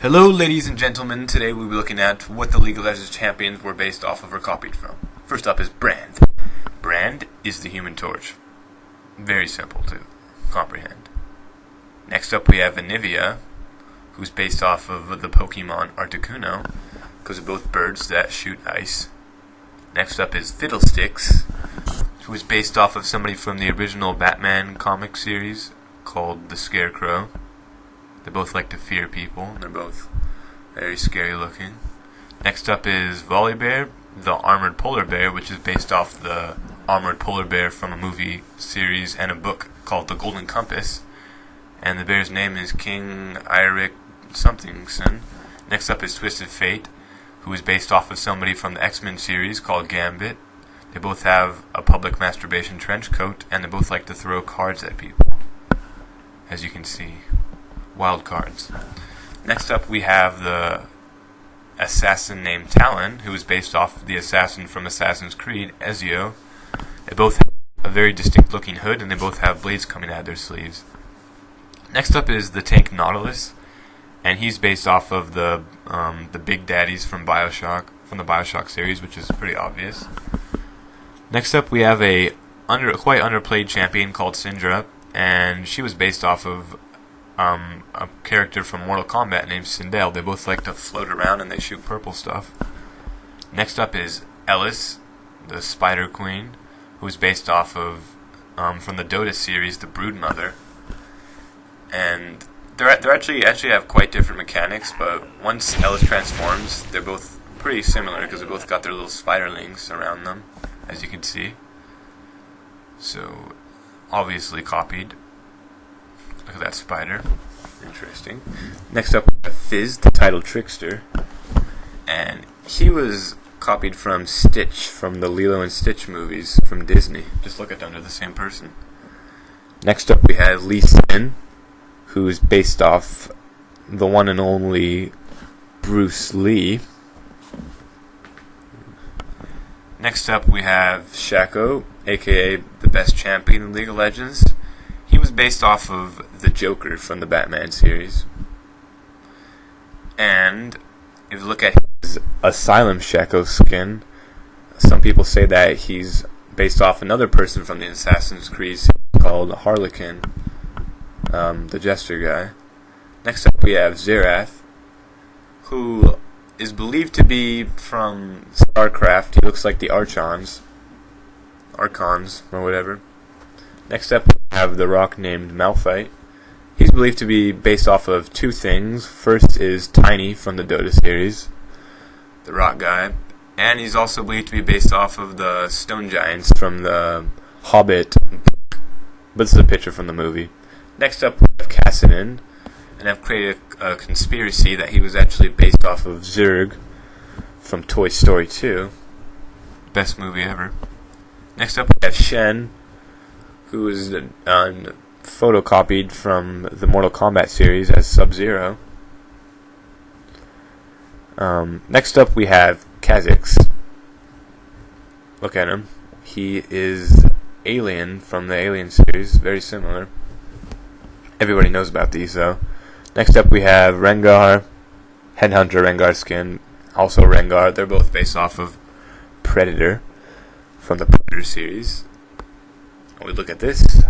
Hello, ladies and gentlemen. Today we'll be looking at what the League of Legends champions were based off of or copied from. First up is Brand. Brand is the Human Torch. Very simple to comprehend. Next up we have Anivia, who's based off of the Pokemon Articuno, because they're both birds that shoot ice. Next up is Fiddlesticks, who is based off of somebody from the original Batman comic series called the Scarecrow. They both like to fear people, and they're both very scary looking. Next up is Volibear, the armored polar bear, which is based off the armored polar bear from a movie series and a book called The Golden Compass. And the bear's name is King Eirik somethingson. Next up is Twisted Fate, who is based off of somebody from the X-Men series called Gambit. They both have a public masturbation trench coat, and they both like to throw cards at people, as you can see. Wild cards. Next up we have the assassin named Talon, who is based off the assassin from Assassin's Creed, Ezio. They both have a very distinct looking hood, and they both have blades coming out of their sleeves. Next up is the tank Nautilus, and he's based off of the big daddies from the Bioshock series, which is pretty obvious. Next up we have a quite underplayed champion called Syndra, and she was based off of a character from Mortal Kombat named Sindel. They both like to float around and they shoot purple stuff. Next up is Ellis, the Spider Queen, who's based off of from the Dota series, the Broodmother. And they actually have quite different mechanics, but once Ellis transforms, they're both pretty similar because they both got their little spiderlings around them, as you can see. So, obviously copied. Look at that spider. Interesting. Next up, we have Fizz, the title Trickster. And he was copied from Stitch, from the Lilo and Stitch movies from Disney. Just look at them, they're the same person. Next up, we have Lee Sin, who's based off the one and only Bruce Lee. Next up, we have Shaco, aka the best champion in League of Legends. He was based off of the Joker from the Batman series. And if you look at his Asylum Shaco skin, some people say that he's based off another person from the Assassin's Creed series called Harlequin, the Jester guy. Next up we have Xerath, who is believed to be from StarCraft. He looks like the Archons or whatever. Next up, we have the rock named Malphite. He's believed to be based off of two things. First is Tiny from the Dota series, the rock guy. And he's also believed to be based off of the stone giants from the Hobbit. But this is a picture from the movie. Next up, we have Cassidy, and I've created a conspiracy that he was actually based off of Zurg from Toy Story 2. Best movie ever. Next up, we have Shen, who is photocopied from the Mortal Kombat series as Sub-Zero. Next up we have Kha'Zix. Look at him. He is Alien from the Alien series, very similar. Everybody knows about these though. Next up we have Rengar, Headhunter Rengar skin, also Rengar. They're both based off of Predator from the Predator series. We look at this.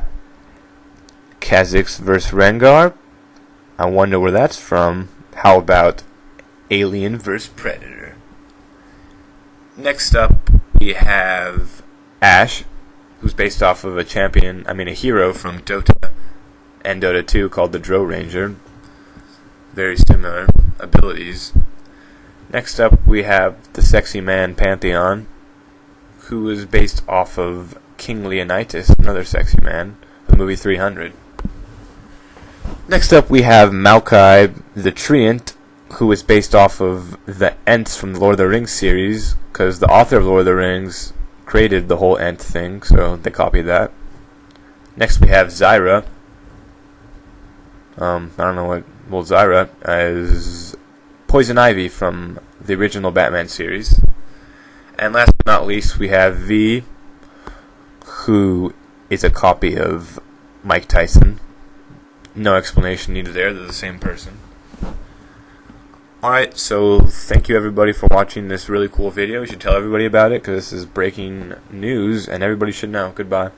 Kha'Zix vs. Rengar. I wonder where that's from. How about Alien vs. Predator? Next up, we have Ashe, who's based off of a hero from Dota and Dota 2 called the Drow Ranger. Very similar abilities. Next up, we have the sexy man Pantheon, who is based off of King Leonidas, another sexy man, the movie 300. Next up we have Maokai the Treant, who is based off of the Ents from the Lord of the Rings series, because the author of Lord of the Rings created the whole Ent thing, so they copied that. Next we have Zyra. Zyra is Poison Ivy from the original Batman series. And last but not least, we have V, who is a copy of Mike Tyson. No explanation needed there, they're the same person. Alright, so thank you everybody for watching this really cool video. You should tell everybody about it because this is breaking news and everybody should know. Goodbye.